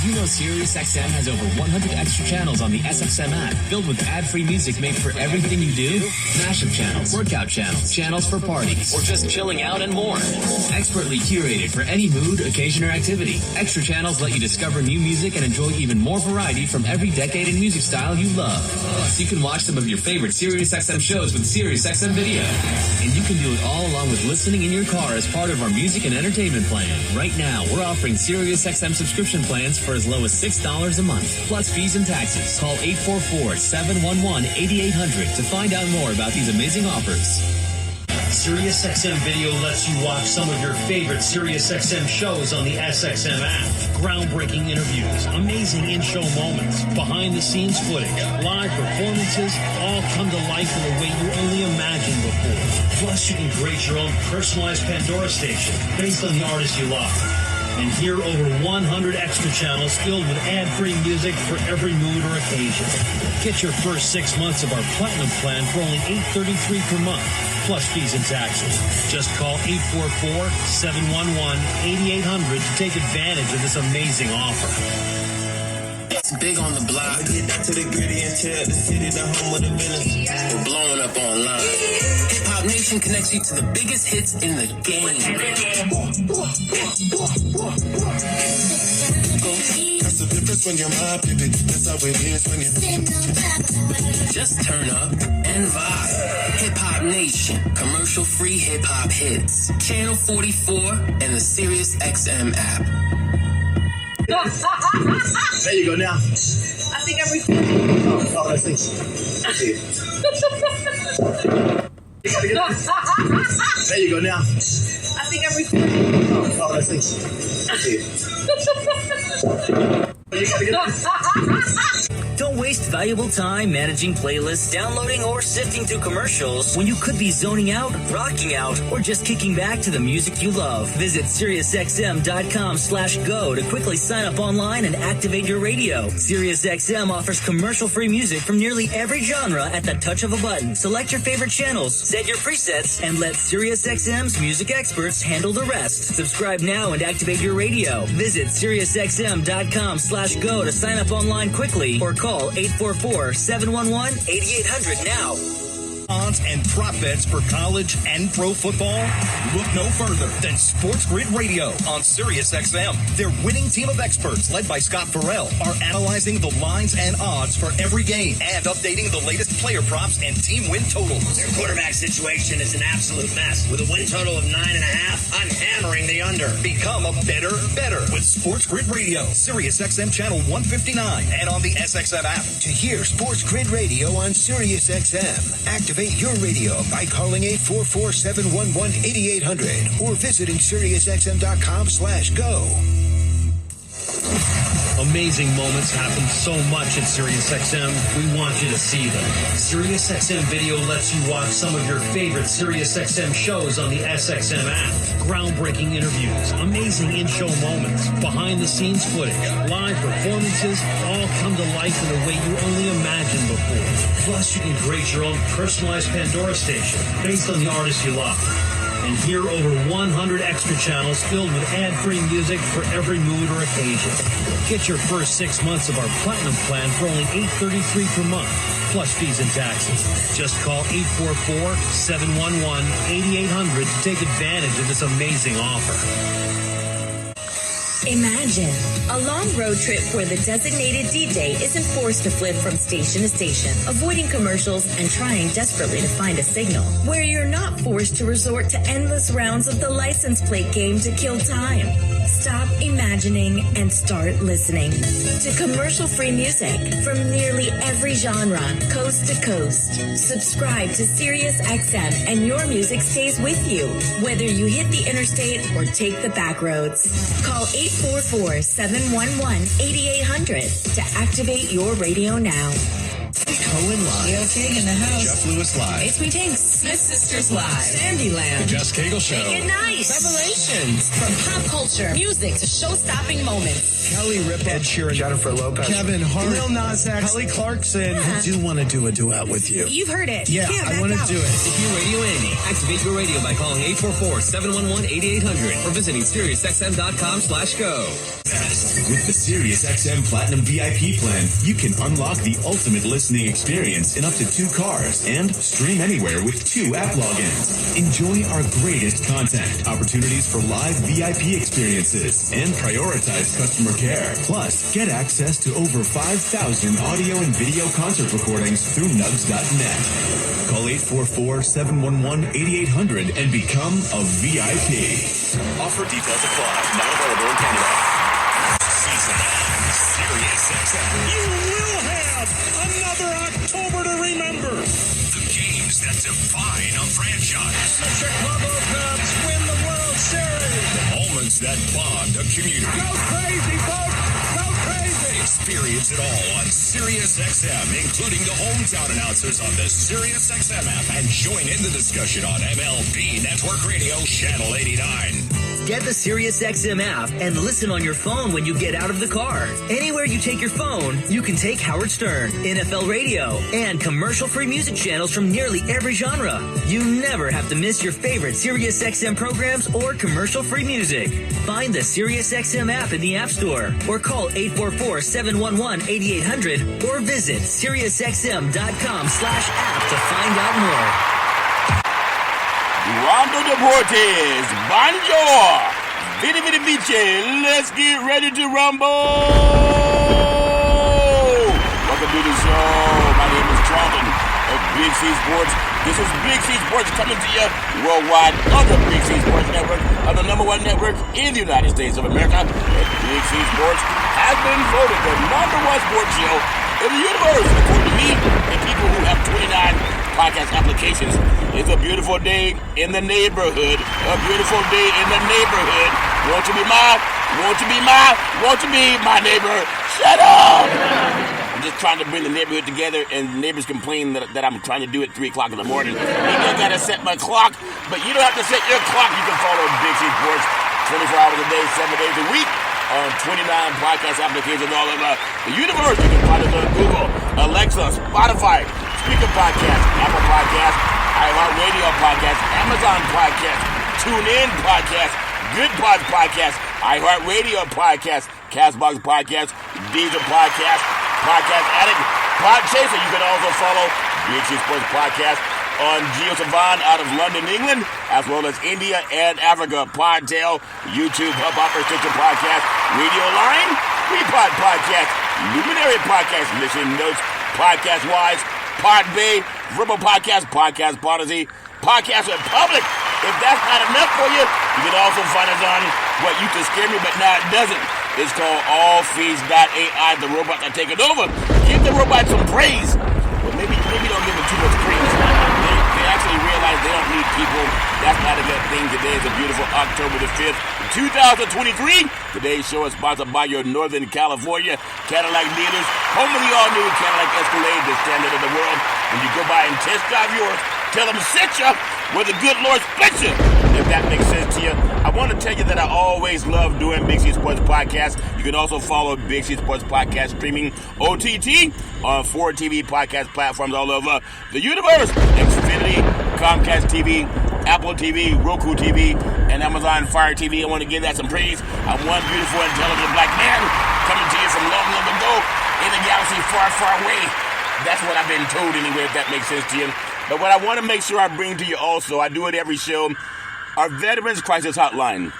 you know SiriusXM has over 100 extra channels on the SXM app, filled with ad-free music made for everything you do? Mashup channels, workout channels, channels for parties, or just chilling out and more. Expertly curated for any mood, occasion, or activity. Extra channels let you discover new music and enjoy even more variety from every decade and music style you love. Plus, you can watch some of your favorite SiriusXM shows with SiriusXM Video. And you can do it all along with listening in your car as part of our music and entertainment plan. Right now, we're offering SiriusXM subscription plans for as low as $6 a month, plus fees and taxes. Call 844-711-8800 to find out more about these amazing offers. SiriusXM Video lets you watch some of your favorite SiriusXM shows on the SXM app. Groundbreaking interviews, amazing in-show moments, behind-the-scenes footage, live performances, all come to life in a way you only imagined before. Plus, you can create your own personalized Pandora station based on the artist you love. And hear over 100 extra channels filled with ad-free music for every mood or occasion. Get your first 6 months of our Platinum plan for only $8.33 per month, plus fees and taxes. Just call 844-711-8800 to take advantage of this amazing offer. It's big on the block. Get to the gritty and tell the city the home of the villains. We're blowing up online. Hip Hop Nation connects you to the biggest hits in the game. That's the difference when you're my baby. That's how it is when you're. Just turn up and vibe. Hip Hop Nation, commercial-free hip hop hits. Channel 44 and the SiriusXM app. There you go now. I think I'm recording. Oh, that's nice. There you go now. I think I'm recording. Oh, that's nice. Don't waste valuable time managing playlists, downloading, or sifting through commercials when you could be zoning out, rocking out, or just kicking back to the music you love. Visit SiriusXM.com/go to quickly sign up online and activate your radio. SiriusXM offers commercial-free music from nearly every genre at the touch of a button. Select your favorite channels, set your presets, and let SiriusXM's music experts handle the rest. Subscribe now and activate your radio. Visit SiriusXM.com/go to sign up online quickly or call 844-711-8800 now. Odds and prop bets for college and pro football? Look no further than Sports Grid Radio on SiriusXM. Their winning team of experts, led by Scott Farrell, are analyzing the lines and odds for every game and updating the latest player props and team win totals. Their quarterback situation is an absolute mess. With a win total of 9.5, I'm hammering the under. Become a better with Sports Grid Radio, SiriusXM channel 159, and on the SXM app. To hear Sports Grid Radio on SiriusXM, activate your radio by calling 844-711-8800 or visiting SiriusXM.com/go. Amazing moments happen so much at SiriusXM. We want you to see them. SiriusXM Video lets you watch some of your favorite SiriusXM shows on the SXM app. Groundbreaking interviews, amazing in-show moments, behind-the-scenes footage, live performances, all come to life in a way you only imagined before. Plus, you can create your own personalized Pandora station based on the artist you love. And hear over 100 extra channels filled with ad-free music for every mood or occasion. Get your first 6 months of our Platinum plan for only $8.33 per month, plus fees and taxes. Just call 844-711-8800 to take advantage of this amazing offer. Imagine a long road trip where the designated DJ isn't forced to flip from station to station, avoiding commercials and trying desperately to find a signal. Where you're not forced to resort to endless rounds of the license plate game to kill time. Stop imagining and start listening to commercial-free music from nearly every genre, coast to coast. Subscribe to SiriusXM and your music stays with you, whether you hit the interstate or take the back roads. Call 844-711-8800 to activate your radio now. Cohen Live. Gail King in the house. Jeff Lewis Live. It's Me Tinks. Smith Sisters Live. Sandyland. The Jess Cagle Show. Make it nice. Reparations. From pop culture, music to show-stopping moments. Kelly Ripa. Ed Sheeran. Jennifer Lopez. Kevin Hart. Lil Nas X. Kelly Clarkson. I do want to do a duet with you. You've heard it. Yeah, Can't I back want to out. do it. If you're Radio Andy, activate your radio by calling 844-711-8800 or visiting SiriusXM.com/go. With the SiriusXM Platinum VIP plan, you can unlock the ultimate listening experience in up to 2 cars and stream anywhere with 2 app logins. Enjoy our greatest content, opportunities for live VIP experiences, and prioritized customer care. Plus, get access to over 5,000 audio and video concert recordings through nugs.net. Call 844-711-8800 and become a VIP. Offer details apply. Not available in Canada. Season SiriusXM. You will have another October to remember. The games that define a franchise. The Chicago Cubs win the World Series. The moments that bond a community. Go crazy, folks! Go crazy! Experience it all on SiriusXM, including the hometown announcers on the SiriusXM app, and join in the discussion on MLB Network Radio Channel 89. Get the SiriusXM app and listen on your phone when you get out of the car. Anywhere you take your phone, you can take Howard Stern, NFL Radio, and commercial-free music channels from nearly every genre. You never have to miss your favorite SiriusXM programs or commercial-free music. Find the SiriusXM app in the App Store or call 844-711-8800 or visit SiriusXM.com/app to find out more. Rondo Deportes, Bonjour, Vidi Vidi Vici, let's get ready to rumble! Welcome to the show. My name is Charlton of Big C Sports. This is Big C Sports coming to you worldwide on the Big C Sports Network, of the #1 network in the United States of America. And Big C Sports has been voted the #1 sports show in the universe, according to me and people who have 29 podcast applications. It's a beautiful day in the neighborhood. A beautiful day in the neighborhood. Won't you be my neighbor? Shut up! I'm just trying to bring the neighborhood together, and neighbors complain that I'm trying to do it 3 o'clock in the morning. Maybe I gotta set my clock, but you don't have to set your clock. You can follow Big C Sports 24 hours a day, 7 days a week on 29 podcast applications all over the universe. You can find us on Google, Alexa, Spotify, Speaker Podcast, Apple Podcast, iHeartRadio Podcast, Amazon Podcast, TuneIn Podcast, Good Pods Podcast, iHeartRadio Podcast, Castbox Podcast, Deezer Podcast, Podcast Addict, Podchaser. You can also follow Big C Sports Podcast on Geo Savan out of London, England, as well as India and Africa. Podtail, YouTube, Hubhopper, Stitcher Podcast, Radio Line, Repod Podcast, Luminary Podcast, Mission Notes, Podcast Wise, Podbay, Verbal Podcast, Podcast Prodigy, Podcast Republic. If that's not enough for you, you can also find us on what used to scare me, but now it doesn't. It's called AllFeeds.ai. The robots are taking over. Give the robots some praise. Well, maybe don't give them too much praise. They actually realize they don't need people. That's not a good thing. Today is a beautiful October the 5th, 2023. Today's show is sponsored by your Northern California Cadillac dealers. Home of the all-new Cadillac Escalade, the standard of the world. When you go by and test drive yours, tell them sent you where the good Lord split you. If that makes sense to you. I want to tell you that I always love doing Big C Sports Podcast. You can also follow Big C Sports Podcast streaming OTT on 4 TV podcast platforms all over the universe. Xfinity, Comcast TV, Apple TV, Roku TV, and Amazon Fire TV. I want to give that some praise. I'm one beautiful, intelligent black man coming to you from long, long ago in a galaxy far, far away. That's what I've been told anyway, if that makes sense to you. But what I want to make sure I bring to you also, I do it every show, our Veterans Crisis Hotline.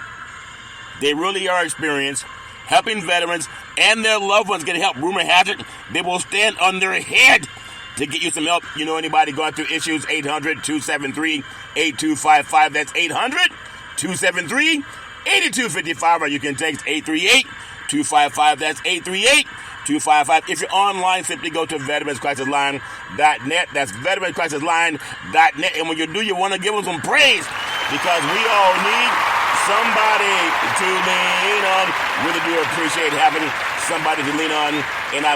They really are experienced, helping veterans and their loved ones get help. Rumor has it, they will stand on their head to get you some help. You know anybody going through issues, 800-273-8255. That's 800-273-8255. Or you can text 838-255. That's 838-255. If you're online, simply go to veteranscrisisline.net. That's veteranscrisisline.net. And when you do, you want to give them some praise, because we all need somebody to lean on. Really do appreciate having somebody to lean on, and I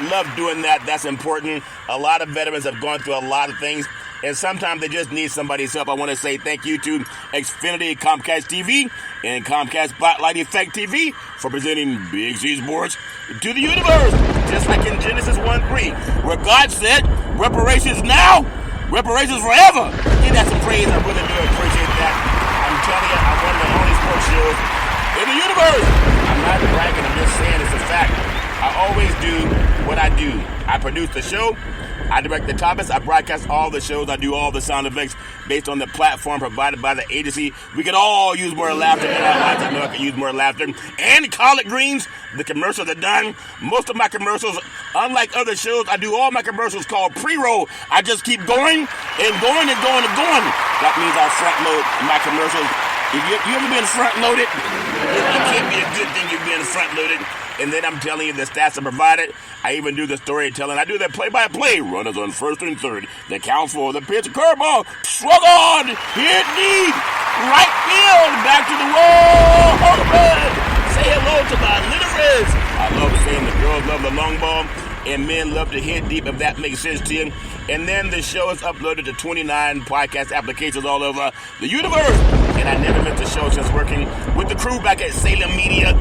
love doing that. That's important. A lot of veterans have gone through a lot of things, and sometimes they just need somebody's help. I want to say thank you to Xfinity, Comcast TV, and Comcast Spotlight Effect TV for presenting Big C Sports to the universe, just like in Genesis 1:3, where God said, reparations now, reparations forever. Give that some praise. I really do appreciate that. I'm telling you, I'm one of the only sports shows in the universe. I'm not bragging, I'm just saying it's a fact. I always do what I do. I produce the show, I direct the topics, I broadcast all the shows, I do all the sound effects based on the platform provided by the agency. We could all use more laughter in our lives. I know I could use more laughter. And collard greens, the commercials are done. Most of my commercials, unlike other shows, I do all my commercials called pre-roll. I just keep going and going and going and going. That means I front load my commercials. If you ever been front-loaded, it can't be a good thing you've been front-loaded. And then I'm telling you, the stats are provided. I even do the storytelling. I do the play-by-play. Runners on first and third. The count for the pitch, curveball, swung on, hit deep, right field, back to the wall, home run. Say hello to my little friends. I love saying the girls love the long ball, and men love to hit deep, if that makes sense to you. And then the show is uploaded to 29 podcast applications all over the universe. And I never missed a show since working with the crew back at Salem Media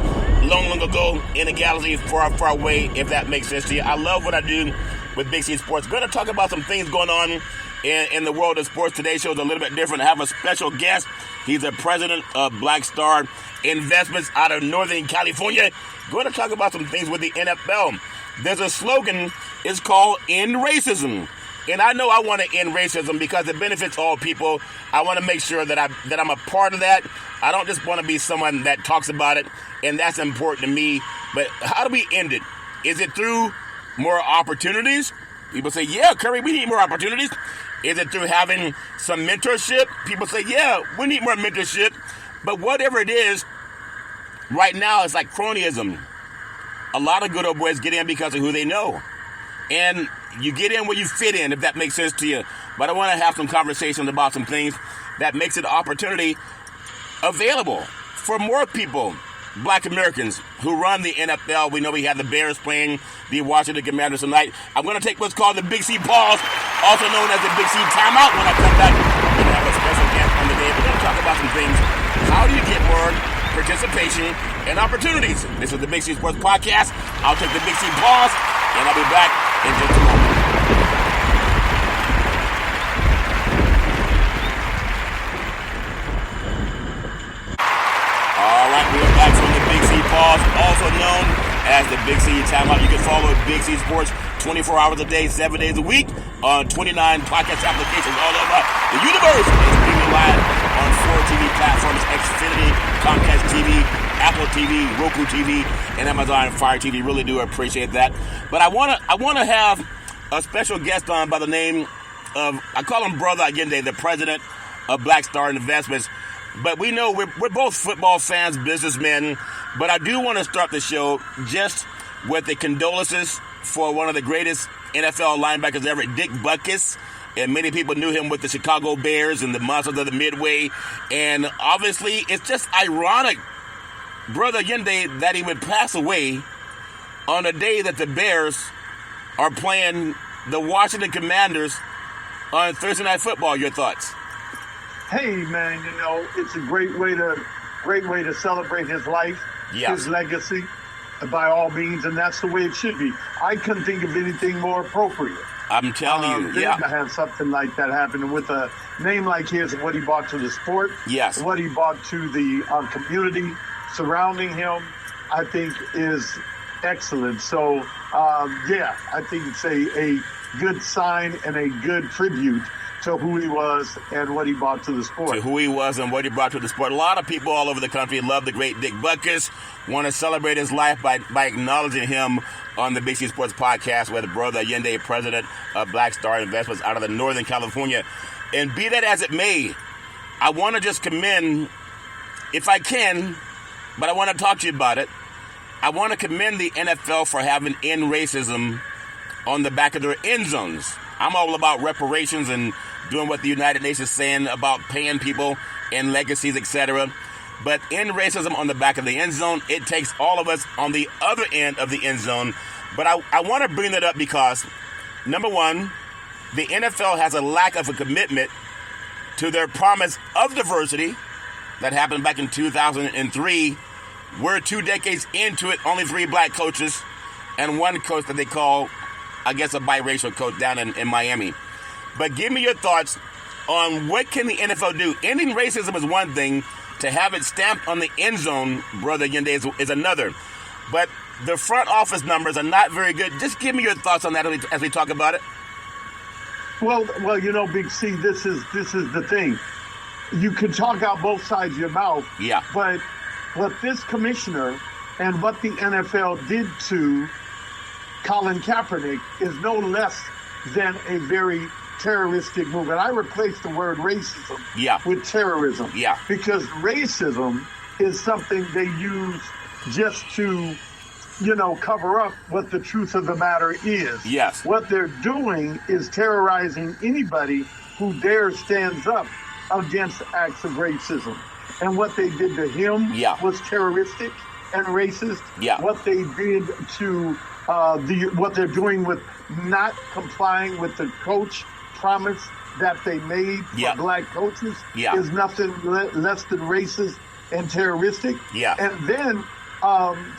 long ago in a galaxy far, far away, if that makes sense to you. I love what I do with Big C Sports. Going to talk about some things going on in the world of sports. Today's show is a little bit different. I have a special guest. He's the president of Black Star Investments out of Northern California. Going to talk about some things with the NFL. There's a slogan. It's called End Racism. And I know I want to end racism because it benefits all people. I want to make sure that I'm a part of that. I don't just want to be someone that talks about it, and that's important to me. But how do we end it? Is it through more opportunities? People say, yeah, Curry, we need more opportunities. Is it through having some mentorship? People say, yeah, we need more mentorship. But whatever it is, right now it's like cronyism. A lot of good old boys get in because of who they know. And you get in where you fit in, if that makes sense to you. But I want to have some conversations about some things that makes it an opportunity available for more people, Black Americans, who run the NFL. We know we have the Bears playing the Washington Commanders tonight. I'm going to take what's called the Big C pause, also known as the Big C timeout. When I come back, we're going to have a special guest on the day. We're going to talk about some things. How do you get more participation and opportunities? This is the Big C Sports Podcast. I'll take the Big C pause, and I'll be back in just a moment. All right, we are back from the Big C pause, also known as the Big C timeout. You can follow Big C Sports 24 hours a day, 7 days a week on 29 podcast applications all over the universe. It's streaming live on 4 TV platforms: Xfinity, Comcast TV, Apple TV, Roku TV, and Amazon Fire TV. Really do appreciate that. But I want to have a special guest on by the name of, I call him Brother Allende, the president of Black Star Investments. But we know we're both football fans, businessmen. But I do want to start the show just with the condolences for one of the greatest NFL linebackers ever, Dick Butkus. And many people knew him with the Chicago Bears and the Monsters of the Midway. And obviously, it's just ironic, Brother Allende, that he would pass away on a day that the Bears are playing the Washington Commanders on Thursday Night Football. Your thoughts? Hey, man, you know, it's a great way to celebrate his life, his legacy, by all means, and that's the way it should be. I couldn't think of anything more appropriate. I'm telling you, to have something like that happen, and with a name like his and what he brought to the sport, what he brought to the community surrounding him, I think is excellent. So, I think it's a good sign and a good tribute to who he was and what he brought to the sport. To who he was and what he brought to the sport. A lot of people all over the country love the great Dick Butkus, want to celebrate his life by acknowledging him on the Big C Sports Podcast with Brother Allende, president of Black Star Investments out of the Northern California. And be that as it may, I want to just commend, if I can, but I want to talk to you about it, I want to commend the NFL for having end racism on the back of their end zones. I'm all about reparations and doing what the United Nations is saying about paying people and legacies, etc. But in racism on the back of the end zone, it takes all of us on the other end of the end zone. But I want to bring that up because, number one, the NFL has a lack of a commitment to their promise of diversity that happened back in 2003. We're 2 decades into it, only 3 black coaches and 1 coach that they call, I guess, a biracial coach down in Miami. But give me your thoughts on what can the NFL do. Ending racism is one thing. To have it stamped on the end zone, Brother Yende, is another. But the front office numbers are not very good. Just give me your thoughts on that as we talk about it. Well, Big C, this is the thing. You can talk out both sides of your mouth. Yeah. But what this commissioner and what the NFL did to Colin Kaepernick is no less than a very terroristic move. And I replaced the word racism with terrorism. Yeah. Because racism is something they use just to, cover up what the truth of the matter is. Yes. What they're doing is terrorizing anybody who dares stands up against acts of racism. And what they did to him was terroristic and racist. Yeah. What they did to what they're doing with not complying with the coach promise that they made for black coaches is nothing less than racist and terroristic. Yeah. And then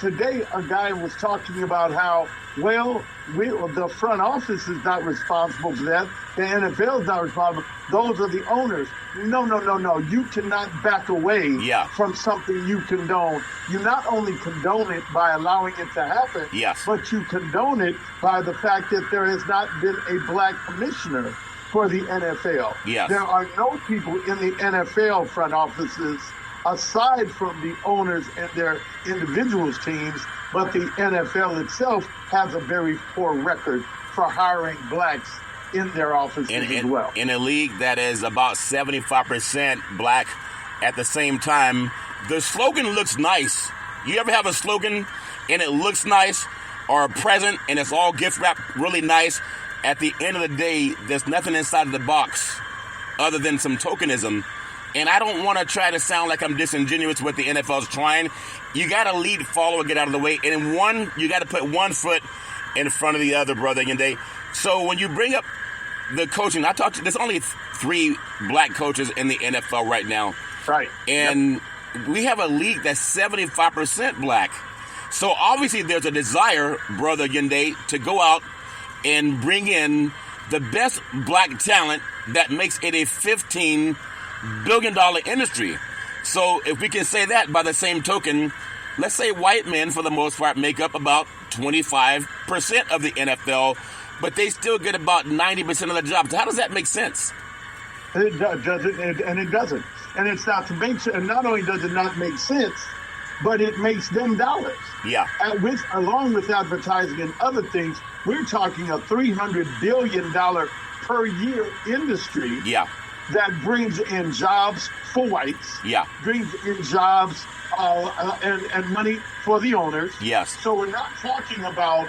today a guy was talking about how, the front office is not responsible for that. The NFL is not responsible. Those are the owners. No. You cannot back away from something you condone. You not only condone it by allowing it to happen, but you condone it by the fact that there has not been a black commissioner for the NFL. Yes. There are no people in the NFL front offices aside from the owners and their individuals teams, but the NFL itself has a very poor record for hiring blacks in their offices as well. In a league that is about 75% black at the same time, the slogan looks nice. You ever have a slogan and it looks nice, or a present and it's all gift wrapped really nice? At the end of the day, there's nothing inside of the box other than some tokenism. And I don't want to try to sound like I'm disingenuous with the NFL's trying. You got to lead, follow, and get out of the way. And you got to put one foot in front of the other, Brother Yende. So when you bring up the coaching, there's only 3 black coaches in the NFL right now. Right. And we have a league that's 75% black. So obviously there's a desire, Brother Yende, to go out and bring in the best black talent that makes it a $15 billion industry. So if we can say that, by the same token, let's say white men, for the most part, make up about 25% of the NFL, but they still get about 90% of the jobs. How does that make sense? It doesn't, and it doesn't. And it's not to make sense. And not only does it not make sense, but it makes them dollars. Yeah. Along with advertising and other things, we're talking a $300 billion per year industry. Yeah. That brings in jobs for whites. Yeah. Brings in jobs and money for the owners. Yes. So we're not talking about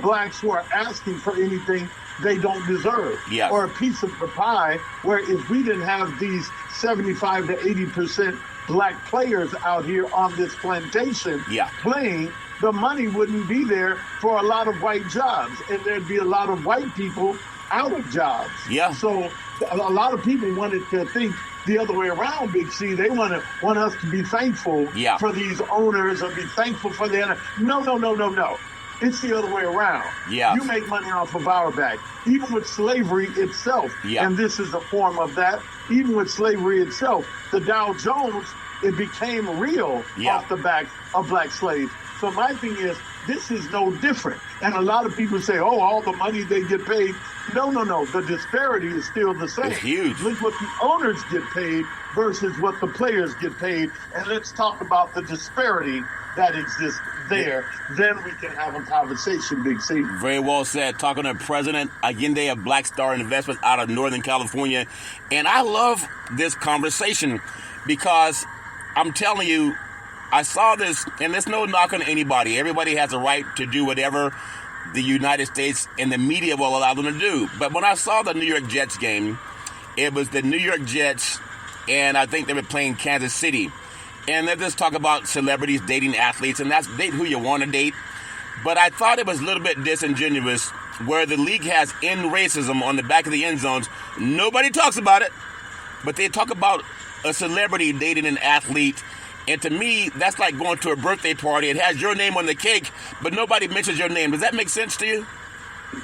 blacks who are asking for anything they don't deserve. Yes. Or a piece of the pie, where if we didn't have these 75 to 80% black players out here on this plantation playing, the money wouldn't be there for a lot of white jobs. And there'd be a lot of white people out of jobs. Yeah. So a lot of people wanted to think the other way around, Big C. They want us to be thankful for these owners or be thankful for the No. It's the other way around. Yeah. You make money off of our back. Even with slavery itself, and this is a form of that, even with slavery itself, the Dow Jones, it became real off the back of black slaves. So my thing is, this is no different. And a lot of people say, all the money they get paid. No. The disparity is still the same. It's huge. Look what the owners get paid versus what the players get paid. And let's talk about the disparity that exists there. Then we can have a conversation, Big C. Very well said. Talking to President Allende of Black Star Investments out of Northern California. And I love this conversation because I'm telling you, I saw this, and there's no knock on anybody. Everybody has a right to do whatever the United States and the media will allow them to do. But when I saw the New York Jets game, it was the New York Jets, and I think they were playing Kansas City. and they just talk about celebrities dating athletes, and that's date who you want to date. But I thought it was a little bit disingenuous where the league has end racism on the back of the end zones. Nobody talks about it, but they talk about a celebrity dating an athlete. And to me, that's like going to a birthday party. It has your name on the cake, but nobody mentions your name. Does that make sense to you?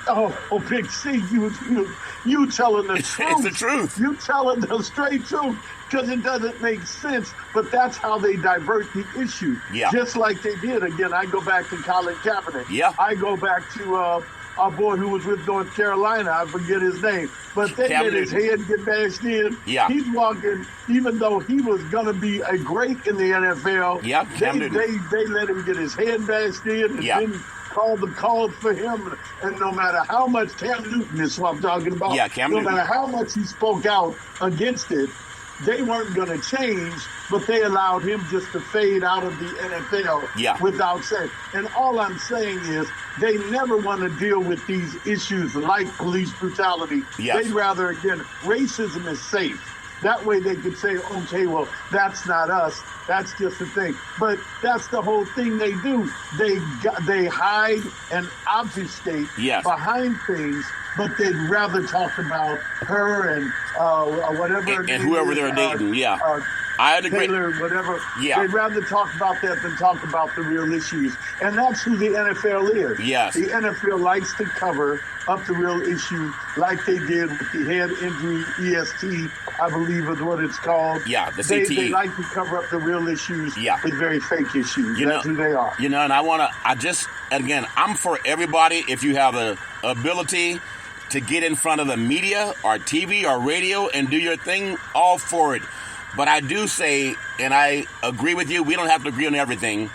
Oh, Big C, you telling the truth. It's the truth. You telling the straight truth, because it doesn't make sense, but that's how they divert the issue. Yeah. Just like they did. Again, I go back to Colin Kaepernick. Yeah. I go back to our boy who was with North Carolina. I forget his name. But they let his head get bashed in. Yeah. He's walking, even though he was going to be a great in the NFL. Yeah, they let him get his head bashed in and then called for him. And no matter how much Cam Newton is what I'm talking about, Cam Newton. matter how much he spoke out against it, they weren't going to change, but they allowed him just to fade out of the NFL without saying. And all I'm saying is they never want to deal with these issues like police brutality. Yes. They'd rather, again, racism is safe. That way they could say, okay, well, that's not us. That's just a thing. But that's the whole thing they do. They hide and obfuscate behind things, but they'd rather talk about her and whatever. And whoever they're dating, I agree. Taylor, whatever. Yeah. They'd rather talk about that than talk about the real issues. And that's who the NFL is. Yes. The NFL likes to cover up the real issue like they did with the head injury, EST, I believe is what it's called. Yeah, the CTE. They like to cover up the real issues with very fake issues. That's who they are. And I'm for everybody. If you have the ability to get in front of the media or TV or radio and do your thing, all for it. But I do say, and I agree with you, we don't have to agree on everything,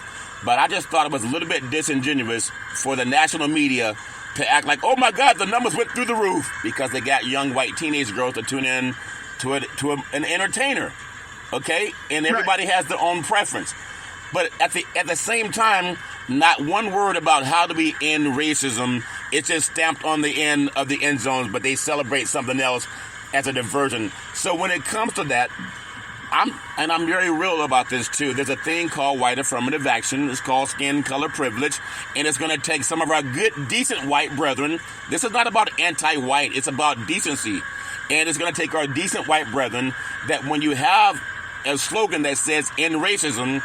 but I just thought it was a little bit disingenuous for the national media to act like, oh my God, the numbers went through the roof because they got young white teenage girls to tune in to an entertainer, okay? And everybody has their own preference. But at the same time, not one word about how do we end racism. It's just stamped on the end of the end zones, but they celebrate something else as a diversion. So when it comes to that, I'm very real about this too. There's a thing called white affirmative action. It's called skin color privilege, and it's going to take some of our good, decent white brethren. This is not about anti-white. It's about decency, and it's going to take our decent white brethren that when you have a slogan that says "end racism,"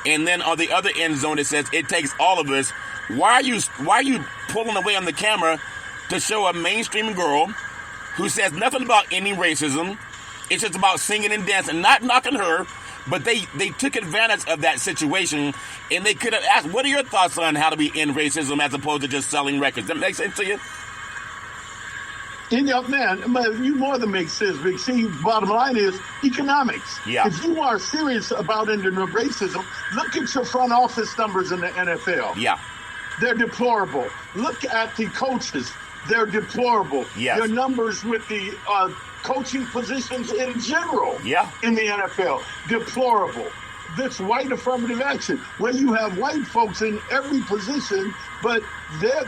and then on the other end zone it says "it takes all of us." Why are you pulling away on the camera to show a mainstream girl who says nothing about ending racism? It's just about singing and dancing, not knocking her, but they took advantage of that situation, and they could have asked, what are your thoughts on how do we end racism as opposed to just selling records? Does that make sense to you? Man, you more than make sense, Big C. Bottom line is economics. Yeah. If you are serious about ending racism, look at your front office numbers in the NFL. Yeah. They're deplorable. Look at the coaches. They're deplorable. Yes. Their numbers with the coaching positions in general in the NFL, deplorable. This white affirmative action, where you have white folks in every position, but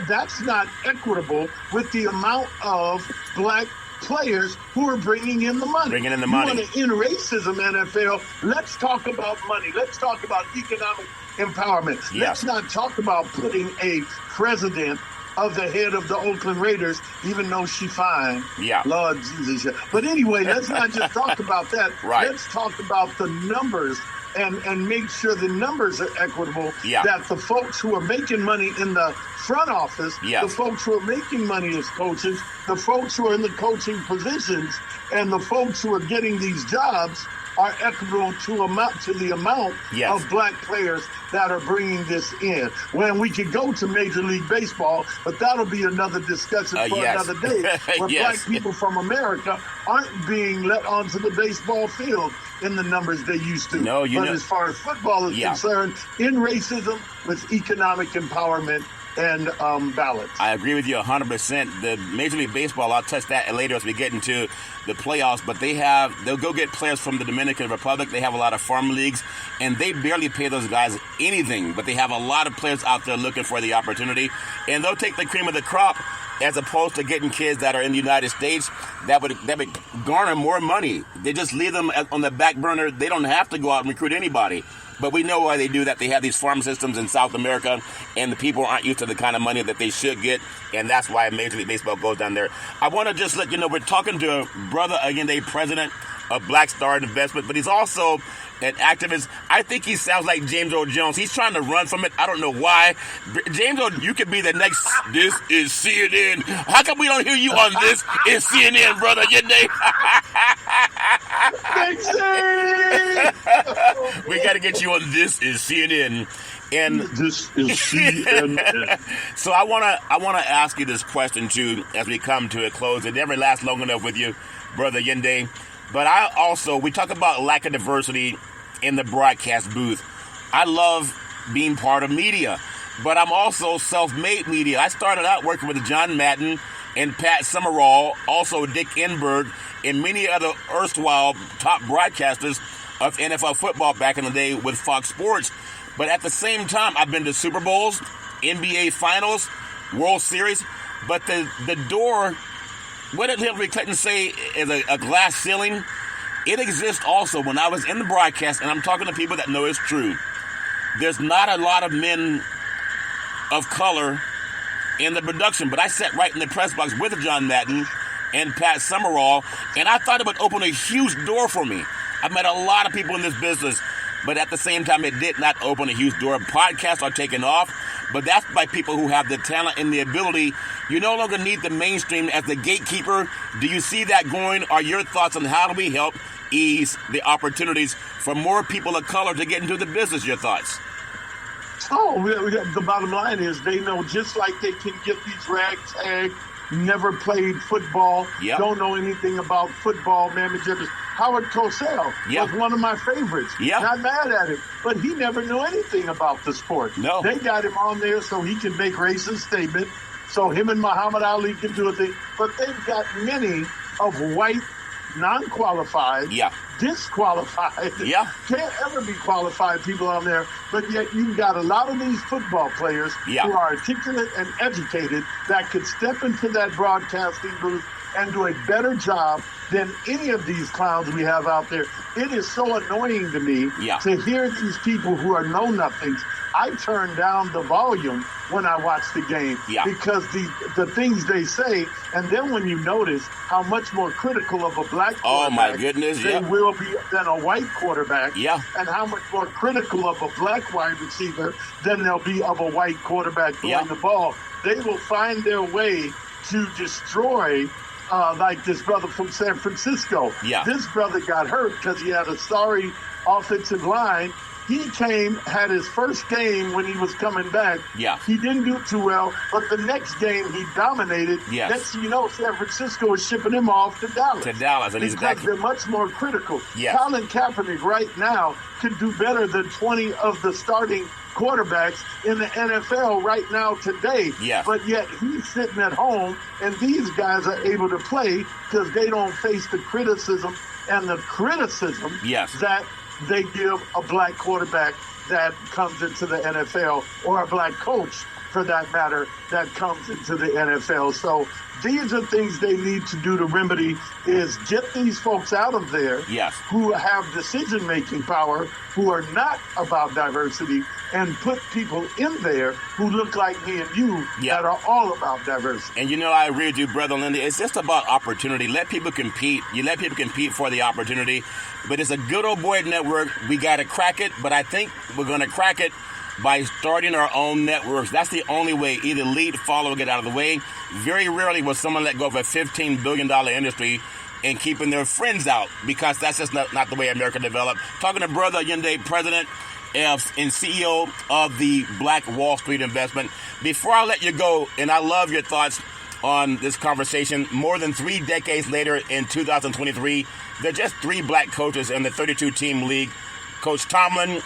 that's not equitable with the amount of black players who are bringing in the money. You want to end racism, NFL? Let's talk about money. Let's talk about economic empowerment. Let's not talk about putting a president of the head of the Oakland Raiders, even though she's fine. Yeah. Lord Jesus. But anyway, let's not just talk about that. Right. Let's talk about the numbers and make sure the numbers are equitable. Yeah. That the folks who are making money in the front office, yes. the folks who are making money as coaches, the folks who are in the coaching positions, and the folks who are getting these jobs are equitable to the amount yes. of black players that are bringing this in. When we could go to Major League Baseball, but that'll be another discussion for yes. another day, where yes. black people from America aren't being let onto the baseball field in the numbers they used to. No, but as far as football is concerned, in racism with economic empowerment and balance. I agree with you 100%. The Major League Baseball, I'll touch that later as we get into the playoffs, but they'll go get players from the Dominican Republic. They have a lot of farm leagues, and they barely pay those guys anything, but they have a lot of players out there looking for the opportunity, and they'll take the cream of the crop as opposed to getting kids that are in the United States that would garner more money. They just leave them on the back burner. They don't have to go out and recruit anybody. But we know why they do that. They have these farm systems in South America, and the people aren't used to the kind of money that they should get, and that's why Major League Baseball goes down there. I want to just let you know, we're talking to a brother, again, the president of Black Star Investment, but he's also an activist. I think he sounds like James Earl Jones. He's trying to run from it. I don't know why. James Earl, you could be the next, this is CNN. How come we don't hear you on this is CNN, brother? We got to get you on this is CNN. And this is CNN. So I wanna ask you this question too as we come to a close. It never lasts long enough with you, brother Yende. But we talk about lack of diversity in the broadcast booth. I love being part of media, but I'm also self-made media. I started out working with John Madden and Pat Summerall, also Dick Enberg, and many other erstwhile top broadcasters of NFL football back in the day with Fox Sports. But at the same time, I've been to Super Bowls, NBA Finals, World Series, but the door, what did Hillary Clinton say is a glass ceiling? It exists also. When I was in the broadcast, and I'm talking to people that know it's true, there's not a lot of men of color in the production, but I sat right in the press box with John Madden and Pat Summerall, and I thought it would open a huge door for me. I've met a lot of people in this business, but at the same time, it did not open a huge door. Podcasts are taking off, but that's by people who have the talent and the ability. You no longer need the mainstream as the gatekeeper. Do you see that going? Are your thoughts on how do we help ease the opportunities for more people of color to get into the business? Your thoughts? The bottom line is they know just like they can get these ragtag, never played football, don't know anything about football managers. Howard Cosell was one of my favorites. Not mad at him, but he never knew anything about the sport. No. They got him on there so he can make racist statements, so him and Muhammad Ali can do a thing. But they've got many of white, non-qualified, disqualified, can't ever be qualified people on there, but yet you've got a lot of these football players who are articulate and educated that could step into that broadcasting booth and do a better job than any of these clowns we have out there. It is so annoying to me to hear these people who are know-nothings. I turn down the volume when I watch the game because the things they say, and then when you notice how much more critical of a black quarterback they will be than a white quarterback, and how much more critical of a black wide receiver than they'll be of a white quarterback throwing the ball, they will find their way to destroy like this brother from San Francisco. This brother got hurt because he had a sorry offensive line. He had his first game when he was coming back. He didn't do too well, but the next game he dominated. Next thing you know, San Francisco is shipping him off to Dallas. And he's back. They're much more critical. Colin Kaepernick right now could do better than 20 of the starting quarterbacks in the NFL right now today. But yet he's sitting at home, and these guys are able to play because they don't face the criticism that they give a black quarterback that comes into the NFL, or a black coach, for that matter, that comes into the NFL. So these are things they need to do to remedy, is get these folks out of there who have decision-making power, who are not about diversity, and put people in there who look like me and you that are all about diversity. And I agree with you, Brother Lindy. It's just about opportunity. Let people compete. You let people compete for the opportunity. But it's a good old boy network. We got to crack it, but I think we're going to crack it by starting our own networks. That's the only way. Either lead, follow, get out of the way. Very rarely will someone let go of a $15 billion industry and keeping their friends out, because that's just not the way America developed. Talking to Brother Yende, President and CEO of the Black Wall Street Investment. Before I let you go, and I love your thoughts on this conversation, more than 3 decades later in 2023, there are just 3 black coaches in the 32-team league. Coach Tomlin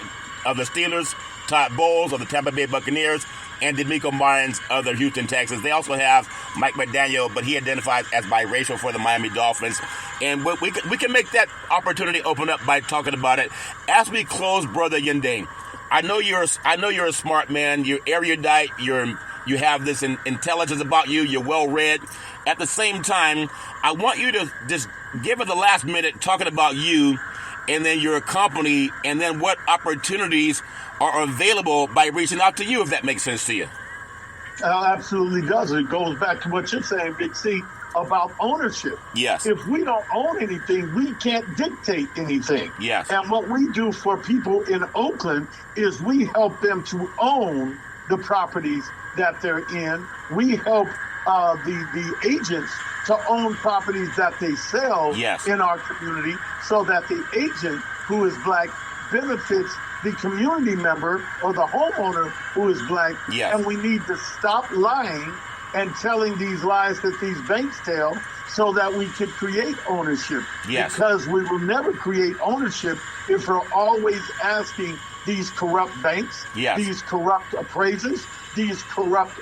of the Steelers, Todd Bowles of the Tampa Bay Buccaneers, and DeMeco Ryans of the Houston Texans. They also have Mike McDaniel, but he identifies as biracial for the Miami Dolphins. And we can make that opportunity open up by talking about it. As we close, Brother Yende, I know you're a smart man. You're erudite. You're You have this intelligence about you. You're well-read. At the same time, I want you to just give it the last minute talking about you and then your company and then what opportunities are available by reaching out to you, if that makes sense to you. Absolutely does. It goes back to what you're saying, Big C, about ownership. Yes. If we don't own anything, we can't dictate anything. Yes. And what we do for people in Oakland is we help them to own the properties that they're in. We help the agents to own properties that they sell in our community so that the agent who is black benefits the community member or the homeowner who is black. Yes. And we need to stop lying and telling these lies that these banks tell so that we can create ownership. Yes. Because we will never create ownership if we're always asking these corrupt banks, these corrupt appraisers, these corrupt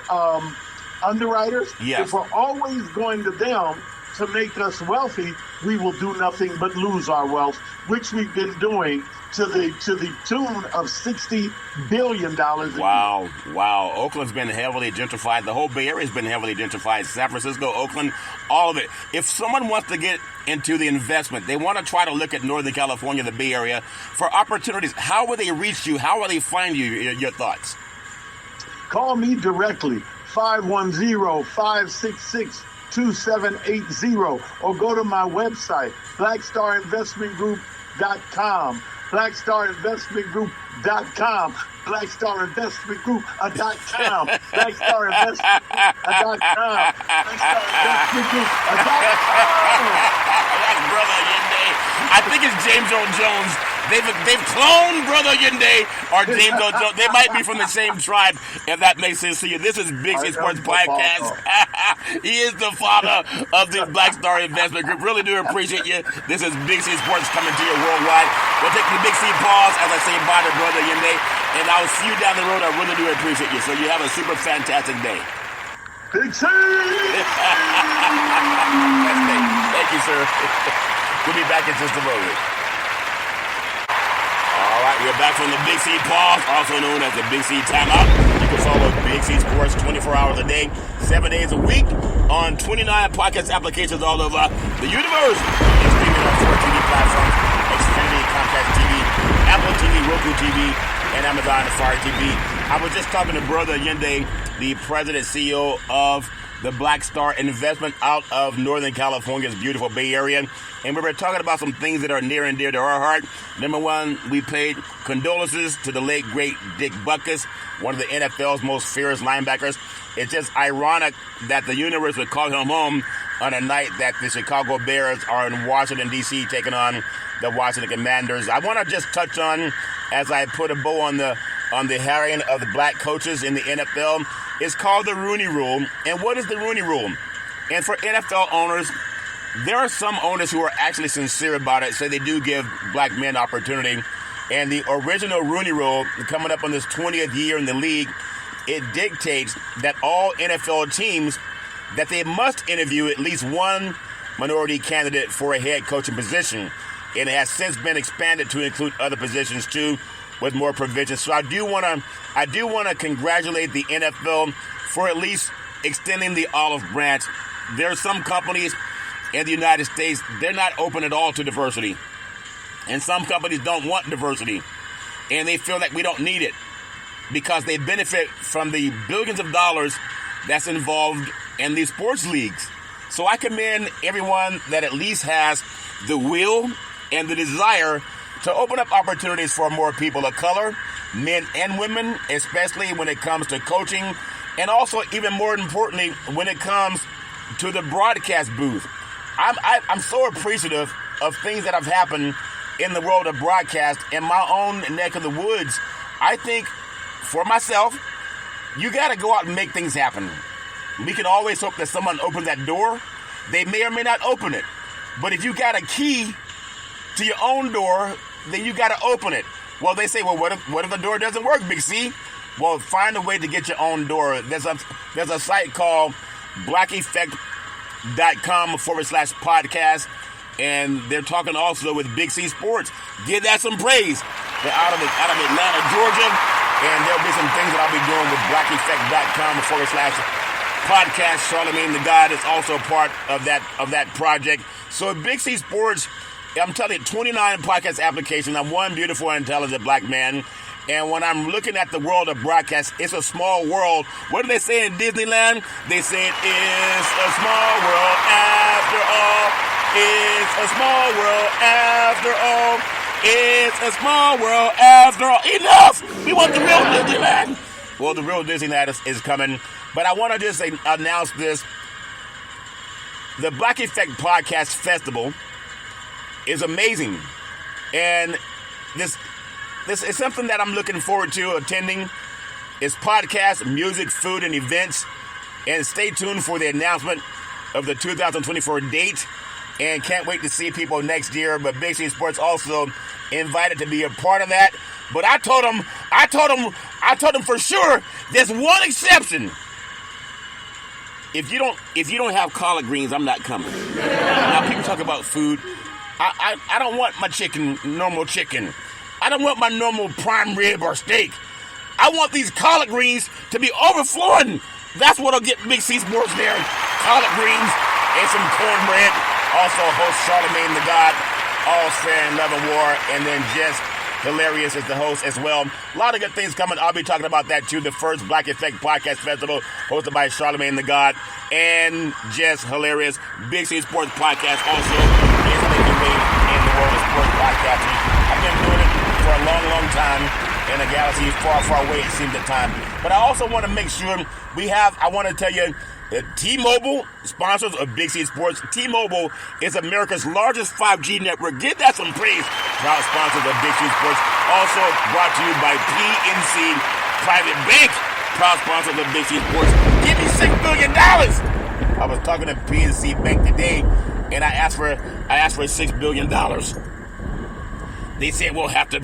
underwriters. Yes. If we're always going to them to make us wealthy, we will do nothing but lose our wealth, which we've been doing to the tune of $60 billion. Wow. Oakland's been heavily gentrified. The whole Bay Area has been heavily gentrified. San Francisco, Oakland, all of it. If someone wants to get into the investment, they want to try to look at Northern California, the Bay Area, for opportunities, how will they reach you? How will they find you? Your thoughts? Call me directly, 510-566-2780, or go to my website, blackstarinvestmentgroup.com. blackstarinvestmentgroup.com. blackstarinvestmentgroup.com. blackstarinvestmentgroup.com. That's Brother Yende. I think it's James Earl Jones. They've cloned Brother Yende or James Earl Jones. They might be from the same tribe, if that makes sense to you. This is Big C Sports Podcast. He is the father of the Black Star Investment Group. Really do appreciate you. This is Big C Sports coming to you worldwide. We'll take the Big C pause as I say bye to Brother Yende, and I'll see you down the road. I really do appreciate you. So you have a super fantastic day. Big C! Thank you, sir. We'll be back in just a moment. All right, we're back from the Big C pause, also known as the Big C timeout. You can follow Big C Sports 24 hours a day, 7 days a week on 29 podcast applications all over the universe. And streaming on 4 TV platforms, Xfinity, Comcast TV, Apple TV, Roku TV, and Amazon Fire TV. I was just talking to Brother Yende, the president CEO of the Black Star Investment out of Northern California's beautiful Bay Area. And we were talking about some things that are near and dear to our heart. Number one, we paid condolences to the late, great Dick Butkus, one of the NFL's most feared linebackers. It's just ironic that the universe would call him home on a night that the Chicago Bears are in Washington, D.C., taking on the Washington Commanders. I want to just touch on, as I put a bow on the hiring of the black coaches in the NFL, it's called the Rooney Rule. And what is the Rooney Rule? And for NFL owners, there are some owners who are actually sincere about it, say they do give black men opportunity. And the original Rooney Rule, coming up on this 20th year in the league, it dictates that all NFL teams, that they must interview at least one minority candidate for a head coaching position. And it has since been expanded to include other positions too, with more provisions. So I do want to congratulate the NFL for at least extending the olive branch. There are some companies in the United States, they're not open at all to diversity. And some companies don't want diversity. And they feel like we don't need it because they benefit from the billions of dollars that's involved in these sports leagues. So I commend everyone that at least has the will and the desire to open up opportunities for more people of color, men and women, especially when it comes to coaching, and also, even more importantly, when it comes to the broadcast booth. I'm so appreciative of things that have happened in the world of broadcast in my own neck of the woods. I think, for myself, you got to go out and make things happen. We can always hope that someone opens that door. They may or may not open it. But if you got a key to your own door, then you got to open it. Well, they say, well, what if the door doesn't work, Big C? Well, find a way to get your own door. There's a site called blackeffect.com/podcast, and they're talking also with Big C Sports. Give that some praise. They're out of Atlanta, Georgia. And there'll be some things that I'll be doing with blackeffect.com/podcast. Charlemagne the God is also part of that project. So at Big C Sports, I'm telling you, 29 podcast applications. I'm one beautiful and intelligent black man. And when I'm looking at the world of broadcast, it's a small world. What do they say in Disneyland? They say it is a small world after all. It's a small world after all. It's a small world after all. Enough! We want the real Disneyland. Well, the real Disneyland is coming. But I want to just announce this. The Black Effect Podcast Festival is amazing. And this is something that I'm looking forward to attending. It's podcasts, music, food, and events. And stay tuned for the announcement of the 2024 date. And can't wait to see people next year. But Big C Sports also invited to be a part of that. But I told them for sure, there's one exception. If you don't have collard greens, I'm not coming. Now people talk about food. I don't want my normal chicken. I don't want my normal prime rib or steak. I want these collard greens to be overflowing. That's what'll get Big C Sports there. Collard greens and some cornbread. Also host Charlemagne the God, All's Fair in Love and War, and then Just Hilarious is the host as well. A lot of good things coming. I'll be talking about that too. The first Black Effect Podcast Festival hosted by Charlemagne the God and Just Hilarious. Big C Sports Podcast also is making way in the world of sports podcasting. I've been doing it for a long, long time in a galaxy far, far away, it seems at time. But I also want to make sure I want to tell you, T-Mobile, sponsors of Big C Sports. T-Mobile is America's largest 5G network. Give that some praise. Proud sponsors of Big C Sports. Also brought to you by PNC Private Bank. Proud sponsors of Big C Sports. Give me $6 billion. I was talking to PNC Bank today, and I asked for $6 billion. They said we'll have to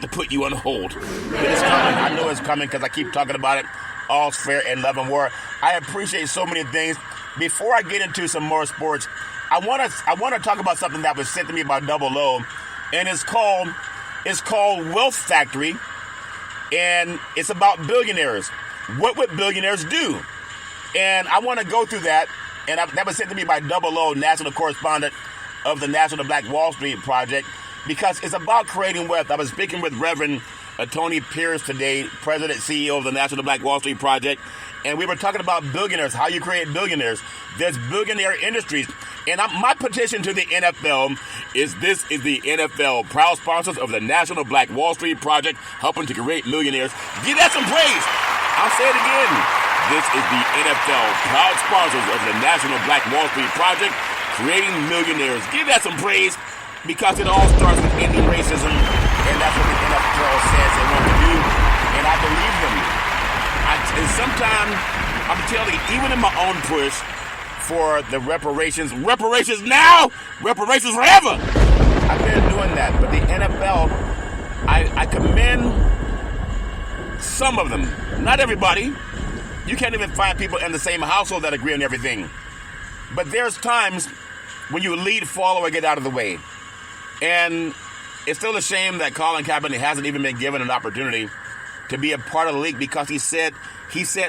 put you on hold. But it's coming. I know it's coming because I keep talking about it. All's Fair and Love and War. I appreciate so many things. Before I get into some more sports, I want to talk about something that was sent to me by Double O, and it's called Wealth Factory, and it's about billionaires. What would billionaires do? And I want to go through that. And that was sent to me by Double O, national correspondent of the National Black Wall Street Project, because it's about creating wealth. I was speaking with Reverend Tony Pierce today, President, CEO of the National Black Wall Street Project, and we were talking about billionaires, how you create billionaires. There's billionaire industries, and my petition to the NFL is this is the NFL, proud sponsors of the National Black Wall Street Project, helping to create millionaires. Give that some praise. I'll say it again. This is the NFL, proud sponsors of the National Black Wall Street Project, creating millionaires. Give that some praise, because it all starts with ending racism. And that's what the NFL says they want to do. And I believe them. And sometimes, I'm telling you, even in my own push for the reparations now, reparations forever, I've been doing that. But the NFL, I commend some of them. Not everybody. You can't even find people in the same household that agree on everything. But there's times when you lead, follow, or get out of the way. And it's still a shame that Colin Kaepernick hasn't even been given an opportunity to be a part of the league, because he said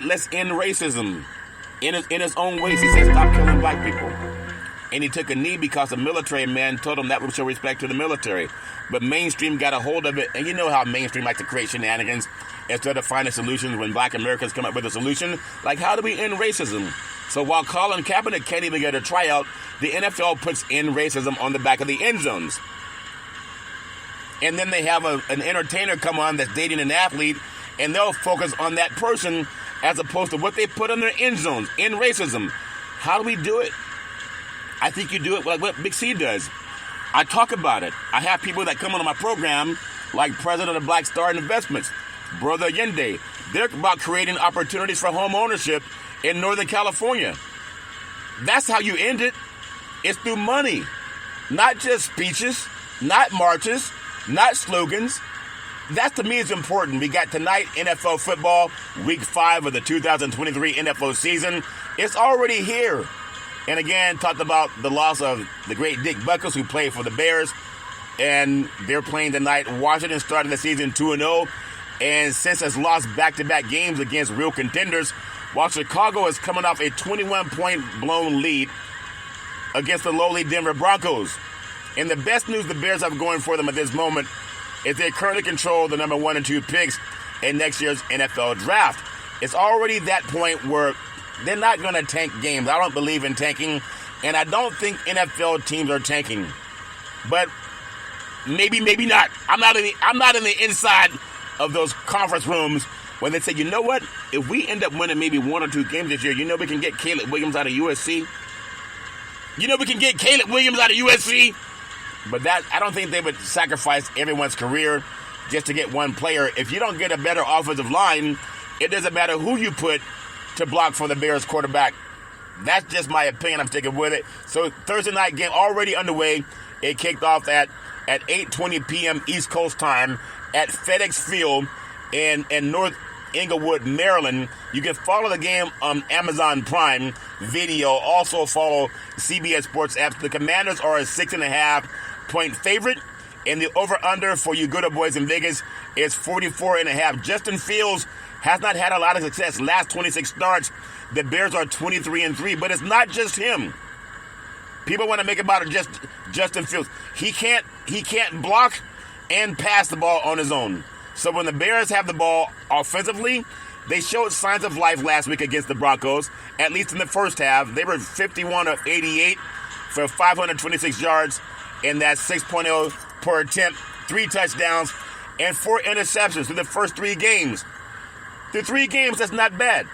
let's end racism in his own ways. He said stop killing black people, and he took a knee because a military man told him that would show respect to the military. But mainstream got a hold of it, and you know how mainstream likes to create shenanigans instead of finding solutions. When black Americans come up with a solution, like how do we end racism? So while Colin Kaepernick can't even get a tryout, the NFL puts end racism on the back of the end zones. And then they have an entertainer come on that's dating an athlete, and they'll focus on that person as opposed to what they put on their end zones, in racism. How do we do it? I think you do it like what Big C does. I talk about it. I have people that come on my program, like President of Black Star Investments, Brother Yende. They're about creating opportunities for home ownership in Northern California. That's how you end it. It's through money, not just speeches, not marches, not slogans. That to me is important. We got tonight NFL football, week 5 of the 2023 NFL season. It's already here. And again, talked about the loss of the great Dick Buckles, who played for the Bears. And they're playing tonight. Washington started the season 2-0. and since has lost back-to-back games against real contenders, while Chicago is coming off a 21-point blown lead against the lowly Denver Broncos. And the best news the Bears have going for them at this moment is they currently control the number 1 and 2 picks in next year's NFL draft. It's already that point where they're not going to tank games. I don't believe in tanking, and I don't think NFL teams are tanking. But maybe not. I'm not in the inside of those conference rooms when they say, you know what? If we end up winning maybe 1 or 2 games this year, we can get Caleb Williams out of USC. But that, I don't think they would sacrifice everyone's career just to get one player. If you don't get a better offensive line, it doesn't matter who you put to block for the Bears quarterback. That's just my opinion. I'm sticking with it. So Thursday night game already underway. It kicked off at 8:20 p.m. East Coast time at FedEx Field in North Englewood, Maryland. You can follow the game on Amazon Prime Video. Also follow CBS Sports apps. The Commanders are a 6.5-point favorite, and the over-under for you good old boys in Vegas is 44.5. Justin Fields has not had a lot of success. Last 26 starts, the Bears are 23-3, but it's not just him. People want to make about it just Justin Fields. He can't block and pass the ball on his own. So when the Bears have the ball offensively, they showed signs of life last week against the Broncos, at least in the first half. They were 51 of 88 for 526 yards, and that's 6.0 per attempt, 3 touchdowns, and 4 interceptions in the first 3 games. The 3 games, that's not bad.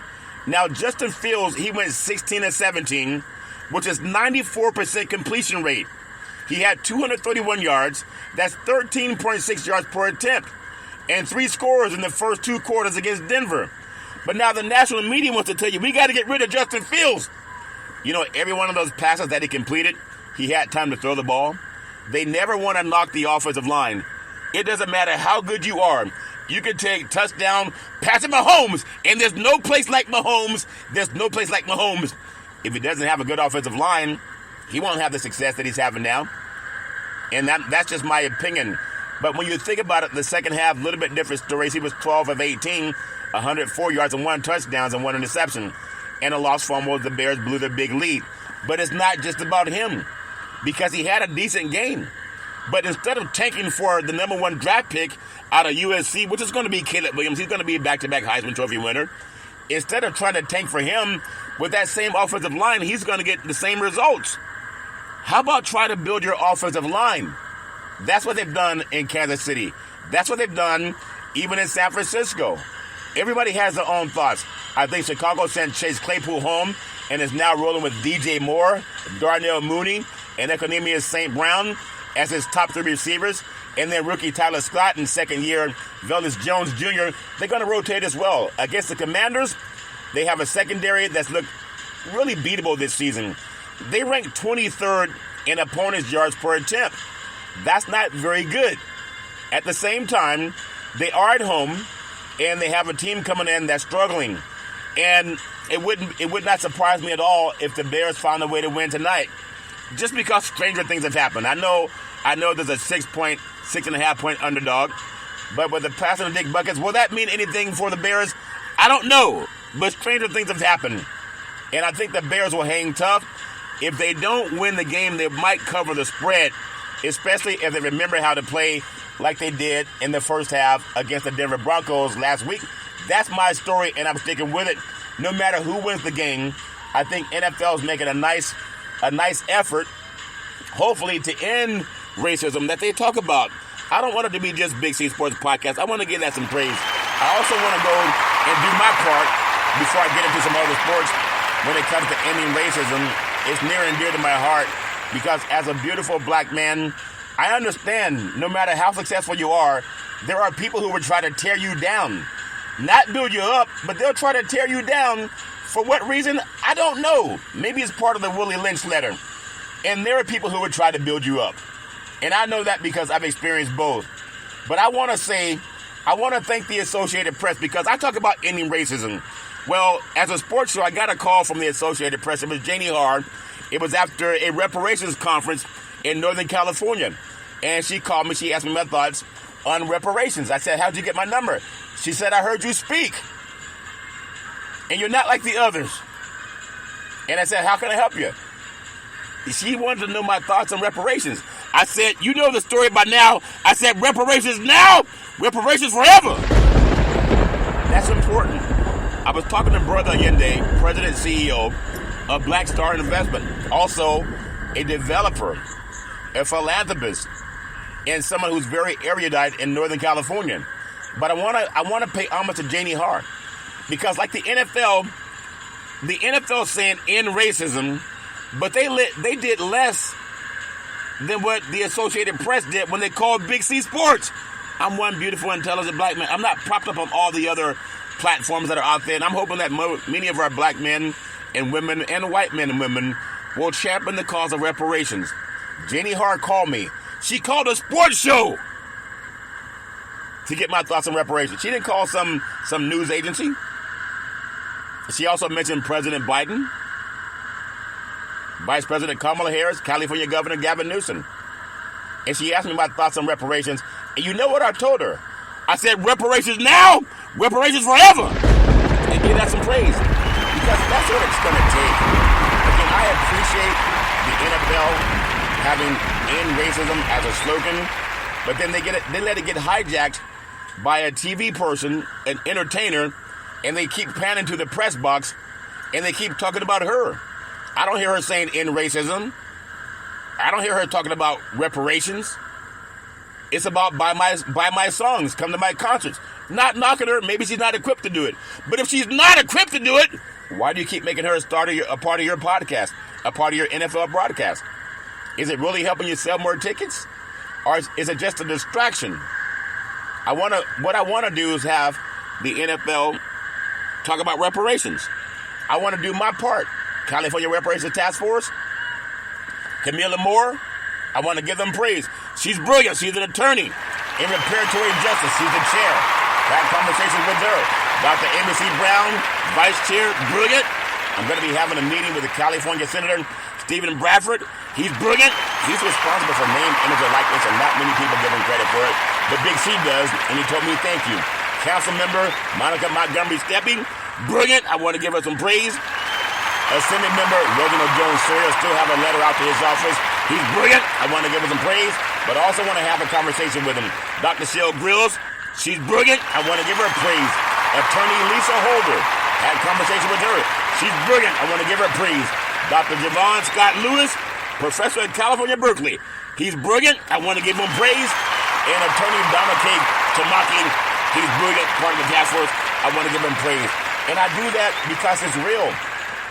Now, Justin Fields, he went 16 of 17, which is 94% completion rate. He had 231 yards. That's 13.6 yards per attempt. And 3 scores in the first 2 quarters against Denver. But now the national media wants to tell you, we got to get rid of Justin Fields. Every one of those passes that he completed, he had time to throw the ball. They never want to knock the offensive line. It doesn't matter how good you are. You can take touchdown, Patrick Mahomes, and there's no place like Mahomes. If he doesn't have a good offensive line, he won't have the success that he's having now. And that's just my opinion. But when you think about it, the second half, a little bit different stories. He was 12 of 18, 104 yards and 1 touchdown and 1 interception. And a lost fumble, the Bears blew their big lead. But it's not just about him, because he had a decent game. But instead of tanking for the number 1 draft pick out of USC, which is going to be Caleb Williams, he's going to be a back-to-back Heisman Trophy winner. Instead of trying to tank for him with that same offensive line, he's going to get the same results. How about try to build your offensive line? That's what they've done in Kansas City. That's what they've done even in San Francisco. Everybody has their own thoughts. I think Chicago sent Chase Claypool home and is now rolling with DJ Moore, Darnell Mooney, and Equanimeous St. Brown as his top 3 receivers. And then rookie Tyler Scott in second year, Velus Jones Jr., they're going to rotate as well. Against the Commanders, they have a secondary that's looked really beatable this season. They rank 23rd in opponents' yards per attempt. That's not very good. At the same time, they are at home, and they have a team coming in that's struggling. And it would not surprise me at all if the Bears found a way to win tonight, just because stranger things have happened. I know there's a 6.5-point underdog, but with the passing of Dick Buckets, will that mean anything for the Bears? I don't know, but stranger things have happened. And I think the Bears will hang tough. If they don't win the game, they might cover the spread, especially if they remember how to play like they did in the first half against the Denver Broncos last week. That's my story, and I'm sticking with it. No matter who wins the game, I think NFL is making a nice effort, hopefully, to end racism that they talk about. I don't want it to be just Big C Sports Podcast. I want to give that some praise. I also want to go and do my part before I get into some other sports when it comes to ending racism. It's near and dear to my heart because as a beautiful black man, I understand no matter how successful you are, there are people who would try to tear you down. Not build you up, but they'll try to tear you down. For what reason? I don't know. Maybe it's part of the Willie Lynch letter. And there are people who would try to build you up. And I know that because I've experienced both. But I want to thank the Associated Press because I talk about ending racism. Well, as a sports show, I got a call from the Associated Press. It was Janie Harr. It was after a reparations conference in Northern California. And she called me. She asked me my thoughts on reparations. I said, how'd you get my number? She said, I heard you speak. And you're not like the others. And I said, how can I help you? She wanted to know my thoughts on reparations. I said, you know the story by now. I said, reparations now, reparations forever. That's important. I was talking to Brother Allende, President and CEO of Black Star Investment, also a developer, a philanthropist, and someone who's very erudite in Northern California. But I want to pay homage to Janie Hart, because like the NFL saying end racism, but they did less than what the Associated Press did when they called Big C Sports. I'm one beautiful, intelligent black man. I'm not propped up on all the other platforms that are out there, and I'm hoping that many of our black men and women and white men and women will champion the cause of reparations. Janie Hart called me. She called a sports show to get my thoughts on reparations. She didn't call some news agency. She also mentioned President Biden, Vice President Kamala Harris, California Governor Gavin Newsom. And she asked me my thoughts on reparations. And you know what I told her? I said, reparations now, reparations forever. And give that some praise. Because that's what it's going to take. Again, I appreciate the NFL having end racism as a slogan, but then they let it get hijacked by a TV person, an entertainer, and they keep panning to the press box, and they keep talking about her. I don't hear her saying end racism. I don't hear her talking about reparations. It's about buy my songs, come to my concerts. Not knocking her. Maybe she's not equipped to do it. But if she's not equipped to do it, why do you keep making her a part of your podcast, a part of your NFL broadcast? Is it really helping you sell more tickets? Or is it just a distraction? What I want to do is have the NFL talk about reparations. I want to do my part. California Reparations Task Force, Camilla Moore, I want to give them praise. She's brilliant. She's an attorney in reparatory justice. She's the chair. Had conversations with her. Dr. Amy C. Brown, vice chair, brilliant. I'm going to be having a meeting with the California Senator, Stephen Bradford. He's brilliant. He's responsible for name, image, and likeness, and not many people give him credit for it. But Big C does, and he told me thank you. Council member Monica Montgomery Stepping, brilliant. I want to give her some praise. Assembly member Reginald Jones Sawyer still have a letter out to his office. He's brilliant. I want to give him some praise, but I also want to have a conversation with him. Dr. Shell Grills, she's brilliant. I want to give her praise. Attorney Lisa Holder, had a conversation with her. She's brilliant. I want to give her praise. Dr. Javon Scott Lewis, professor at California Berkeley. He's brilliant. I want to give him praise. And Attorney Donald K. Tamaki, he's brilliant, part of the task force. I want to give him praise. And I do that because it's real.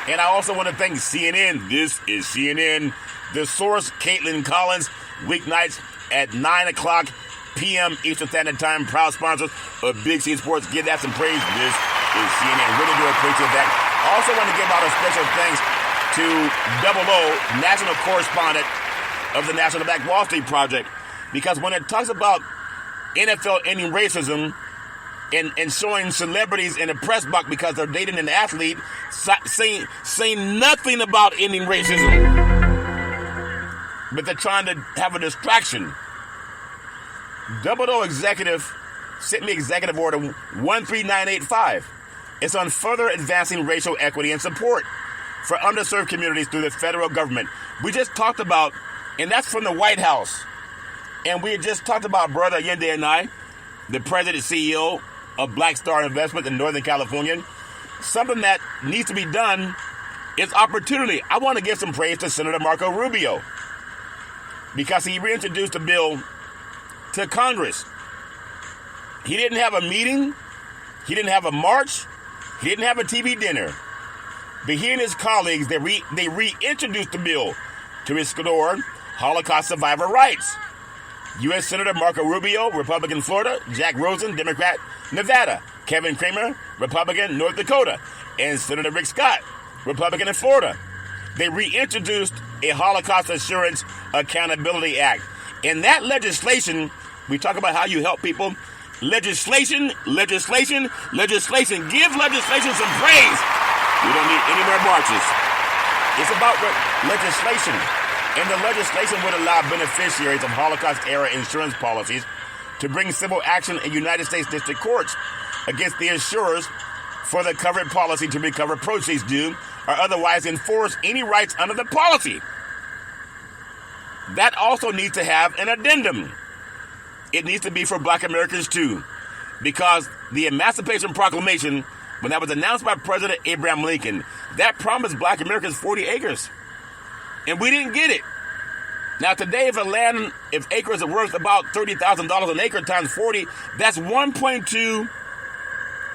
And I also want to thank CNN. This is CNN. The Source, Caitlin Collins, weeknights at 9 o'clock p.m. Eastern Standard Time. Proud sponsors of Big C Sports. Give that some praise. This is CNN. Really do appreciate that. I also want to give out a special thanks to Double O, national correspondent of the National Black Wall Street Project. Because when it talks about NFL ending racism, and showing celebrities in the press box because they're dating an athlete, saying nothing about ending racism. But they're trying to have a distraction. Double O Executive sent me Executive Order 13985. It's on further advancing racial equity and support for underserved communities through the federal government. We just talked about, and that's from the White House. And we just talked about Brother Allende and I, the president and CEO of Black Star Investment in Northern California. Something that needs to be done is opportunity. I want to give some praise to Senator Marco Rubio because he reintroduced a bill to Congress. He didn't have a meeting. He didn't have a march. He didn't have a TV dinner. But he and his colleagues, they reintroduced the bill to restore Holocaust survivor rights. U.S. Senator Marco Rubio, Republican Florida, Jack Rosen, Democrat Nevada, Kevin Cramer, Republican North Dakota, and Senator Rick Scott, Republican in Florida. They reintroduced a Holocaust Assurance Accountability Act. In that legislation, we talk about how you help people. Legislation. Give legislation some praise. We don't need any more marches. It's about legislation. And the legislation would allow beneficiaries of Holocaust-era insurance policies to bring civil action in United States district courts against the insurers for the covered policy to recover proceeds due or otherwise enforce any rights under the policy. That also needs to have an addendum. It needs to be for Black Americans too, because the Emancipation Proclamation, when that was announced by President Abraham Lincoln, that promised Black Americans 40 acres. And we didn't get it. Now today, if acres are worth about $30,000 an acre times 40, that's $1.2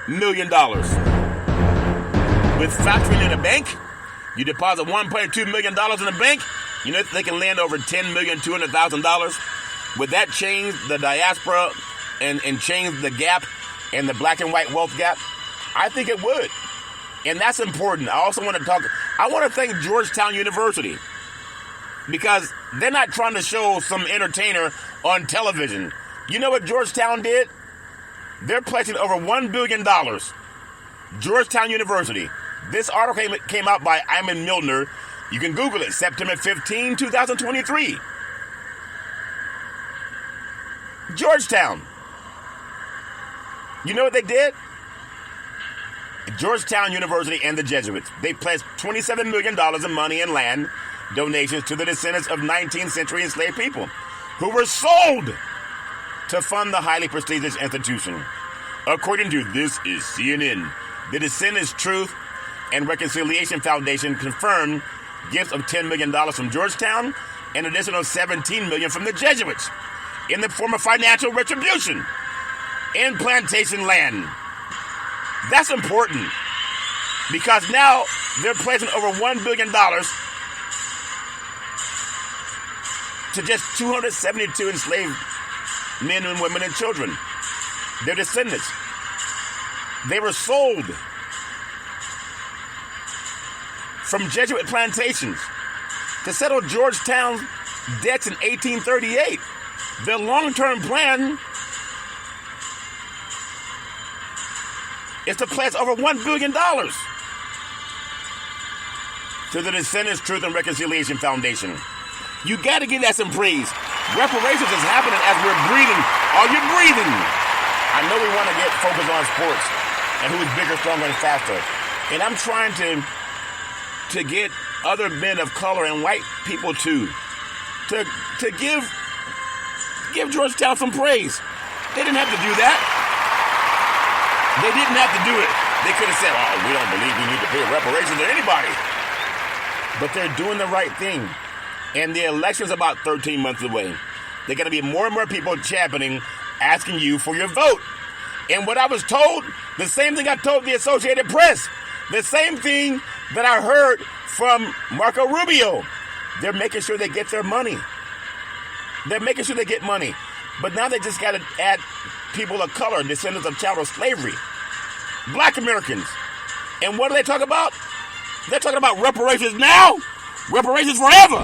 million. With factoring in a bank, you deposit $1.2 million in the bank, you know they can land over $10,200,000. Would that change the diaspora and change the gap and the black and white wealth gap? I think it would. And that's important. I also want to thank Georgetown University, because they're not trying to show some entertainer on television. You know what Georgetown did? They're pledging over $1 billion. Georgetown University. This article came out by Iman Milner. You can Google it, September 15, 2023. Georgetown. You know what they did? Georgetown University and the Jesuits. They pledged $27 million in money and land donations to the descendants of 19th century enslaved people who were sold to fund the highly prestigious institution. According to This Is CNN, the Descendants Truth and Reconciliation Foundation confirmed gifts of $10 million from Georgetown and an additional $17 million from the Jesuits in the form of financial retribution in plantation land. That's important, because now they're pledging over $1 billion to just 272 enslaved men and women and children. Their descendants. They were sold from Jesuit plantations to settle Georgetown's debts in 1838. Their long-term plan is to pledge over $1 billion to the Descendants Truth and Reconciliation Foundation. You got to give that some praise. Reparations is happening as we're breathing. Are you breathing? I know we want to get focused on sports and who is bigger, stronger, and faster. And I'm trying to get other men of color and white people too to give Georgetown some praise. They didn't have to do that. They didn't have to do it. They could have said, "Oh, we don't believe we need to pay reparations to anybody." But they're doing the right thing. And the election's about 13 months away. There are going to be more and more people championing, asking you for your vote. And what I was told, the same thing I told the Associated Press, the same thing that I heard from Marco Rubio. They're making sure they get their money. They're making sure they get money. But now they just got to add people of color, descendants of chattel slavery. Black Americans. And what do they talk about? They're talking about reparations now. Reparations forever.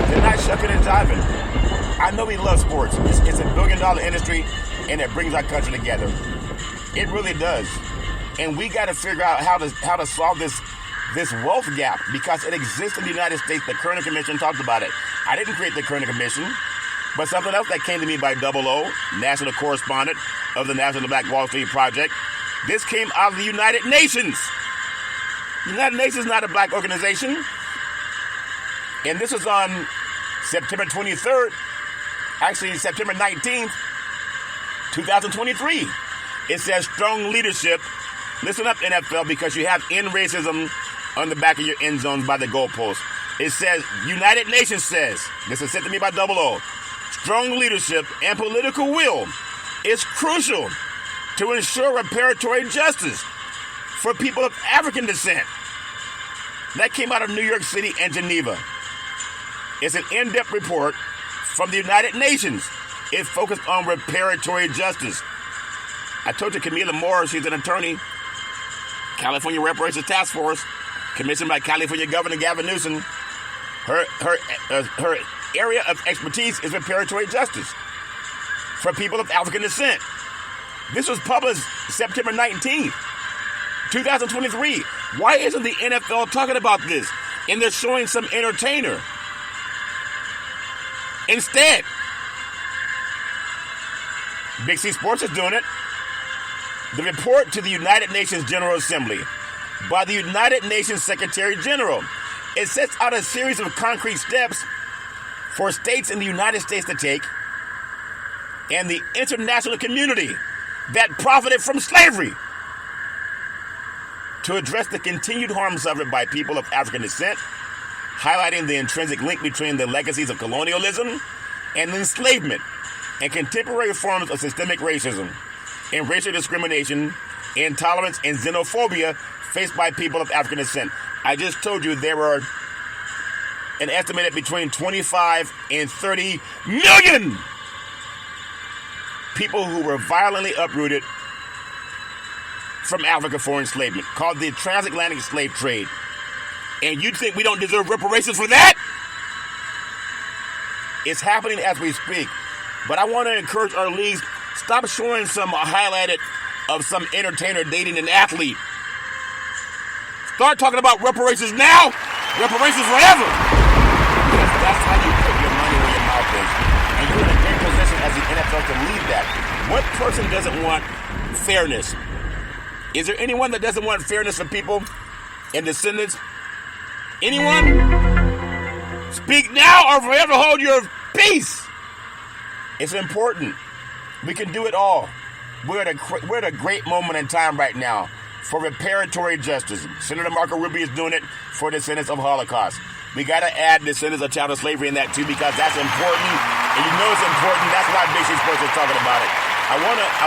They're not shucking and jiving. I know we love sports. It's a $1 billion industry, and it brings our country together. It really does. And we got to figure out how to solve this wealth gap, because it exists in the United States. The Kerner Commission talked about it. I didn't create the Kerner Commission, but something else that came to me by Double O, national correspondent of the National Black Wall Street Project. This came out of the United Nations. The United Nations is not a black organization. And this is on September 23rd, actually September 19th, 2023. It says strong leadership. Listen up, NFL, because you have end racism on the back of your end zones by the goalpost. It says, United Nations says, this is sent to me by Double O, strong leadership and political will is crucial to ensure reparatory justice for people of African descent. That came out of New York City and Geneva. It's an in-depth report from the United Nations. It focused on reparatory justice. I told you Camila Moore, she's an attorney, California Reparations Task Force, commissioned by California Governor Gavin Newsom. Her area of expertise is reparatory justice for people of African descent. This was published September 19th, 2023. Why isn't the NFL talking about this? And they're showing some entertainer. Instead, Big C Sports is doing it. The report to the United Nations General Assembly by the United Nations Secretary General. It sets out a series of concrete steps for states in the United States to take and the international community that profited from slavery to address the continued harm suffered by people of African descent, highlighting the intrinsic link between the legacies of colonialism and enslavement and contemporary forms of systemic racism and racial discrimination, intolerance, and xenophobia faced by people of African descent. I just told you there were an estimated between 25 and 30 million people who were violently uprooted from Africa for enslavement, called the transatlantic slave trade. And you think we don't deserve reparations for that? It's happening as we speak. But I want to encourage our leagues, stop showing some highlighted of some entertainer dating an athlete. Start talking about reparations now, reparations forever. Because that's how you put your money where your mouth is. And you're in a great position as the NFL to lead that. What person doesn't want fairness? Is there anyone that doesn't want fairness for people and descendants? Anyone? Speak now or forever hold your peace. It's important. We can do it all. We're at a great moment in time right now for reparatory justice. Senator Marco Rubio is doing it for descendants of Holocaust. We got to add descendants of child slavery in that too, because that's important. And you know it's important. That's why Big C Sports is talking about it. I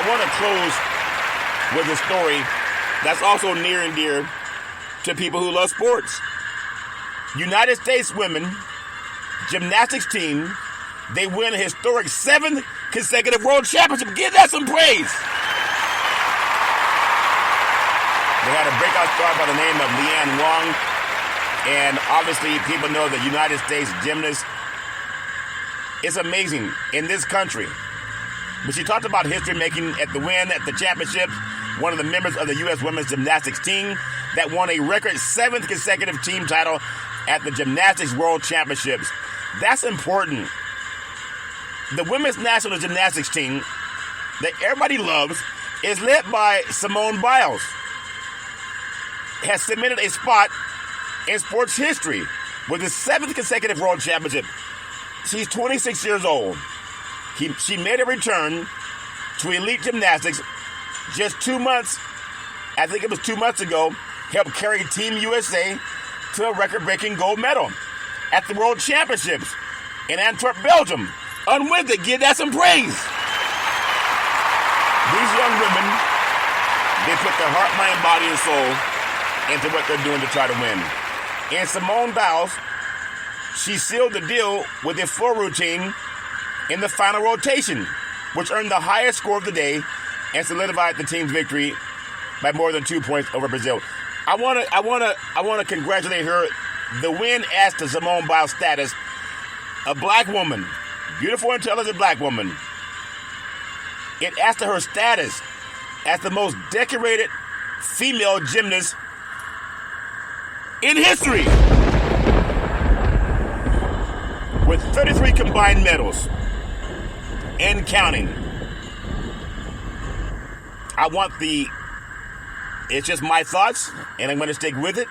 want to close with a story that's also near and dear to people who love sports. United States women gymnastics team, they win a historic 7th consecutive world championship. Give that some praise. They had a breakout star by the name of Leanne Wong. And obviously people know that United States gymnast is amazing in this country. But she talked about history making at the win at the championships. One of the members of the U.S. women's gymnastics team that won a record 7th consecutive team title at the Gymnastics World Championships. That's important. The women's national gymnastics team that everybody loves is led by Simone Biles. Has cemented a spot in sports history with his 7th consecutive world championship. She's 26 years old. She made a return to elite gymnastics just 2 months, I think it was 2 months ago, helped carry Team USA to a record-breaking gold medal at the World Championships in Antwerp, Belgium. On Wednesday, give that some praise. These young women, they put their heart, mind, body, and soul into what they're doing to try to win. And Simone Biles, she sealed the deal with a floor routine in the final rotation, which earned the highest score of the day and solidified the team's victory by more than 2 points over Brazil. I want to congratulate her. The win adds to Simone Biles' status. A black woman, beautiful, intelligent black woman. It adds to her status as the most decorated female gymnast in history, with 33 combined medals and counting. It's just my thoughts, and I'm going to stick with it.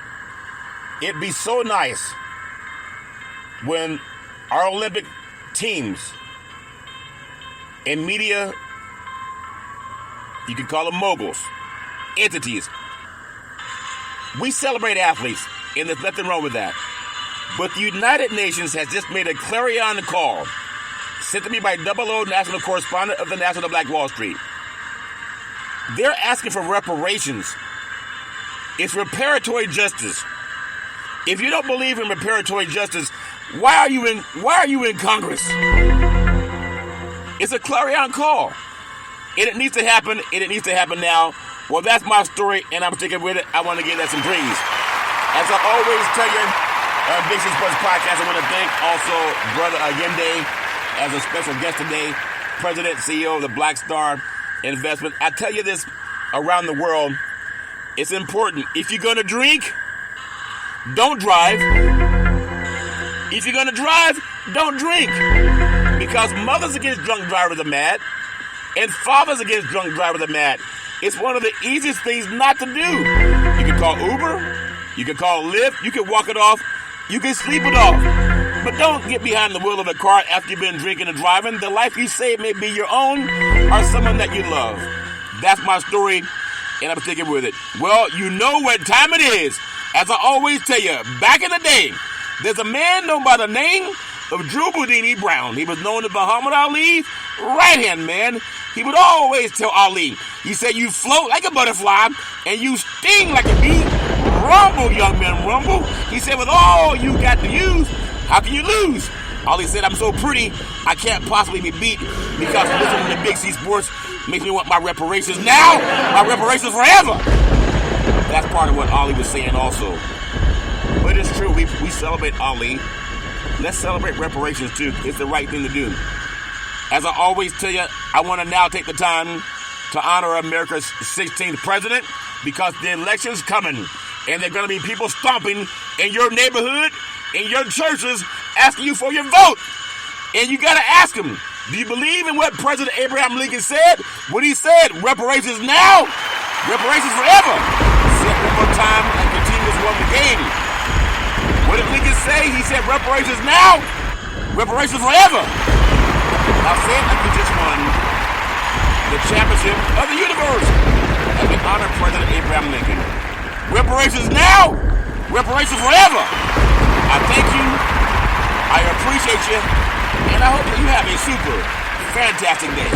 It'd be so nice when our Olympic teams and media, you can call them moguls, entities, we celebrate athletes, and there's nothing wrong with that. But the United Nations has just made a clarion call, sent to me by O national correspondent of the National Black Wall Street. They're asking for reparations. It's reparatory justice. If you don't believe in reparatory justice, why are you in Congress? It's a clarion call. And it needs to happen, and it needs to happen now. Well, that's my story, and I'm sticking with it. I want to give that some praise. As I always tell you, Big C Sports Podcast, I want to thank also Brother Allende as a special guest today, President, CEO of the Black Star Investment. I tell you this around the world, it's important. If you're going to drink, don't drive. If you're going to drive, don't drink. Because Mothers Against Drunk Drivers are mad. And fathers against drunk drivers are mad. It's one of the easiest things not to do. You can call Uber, you can call Lyft, you can walk it off, you can sleep it off. But don't get behind the wheel of a car after you've been drinking and driving. The life you save may be your own or someone that you love. That's my story, and I'm sticking with it. Well, you know what time it is. As I always tell you, back in the day, there's a man known by the name of Drew Boudini Brown. He was known as Muhammad Ali's right-hand man. He would always tell Ali, he said, you float like a butterfly and you sting like a bee. Rumble, young man, rumble. He said, with all you got to use, how can you lose? Ali said, I'm so pretty, I can't possibly be beat because listening to Big C Sports makes me want my reparations now, my reparations forever. That's part of what Ali was saying also. But it's true, we celebrate Ali. Let's celebrate reparations too. It's the right thing to do. As I always tell you, I want to now take the time to honor America's 16th president because the election's coming and there are going to be people stomping in your neighborhood, in your churches, asking you for your vote. And you got to ask them, do you believe in what President Abraham Lincoln said? What he said, reparations now, reparations forever. Say it one more time like your team has won the game. What did Lincoln say? He said reparations now, reparations forever. Now say it like you just won the championship of the universe as we honor President Abraham Lincoln. Reparations now, reparations forever. I thank you, I appreciate you, and I hope that you have a super fantastic day.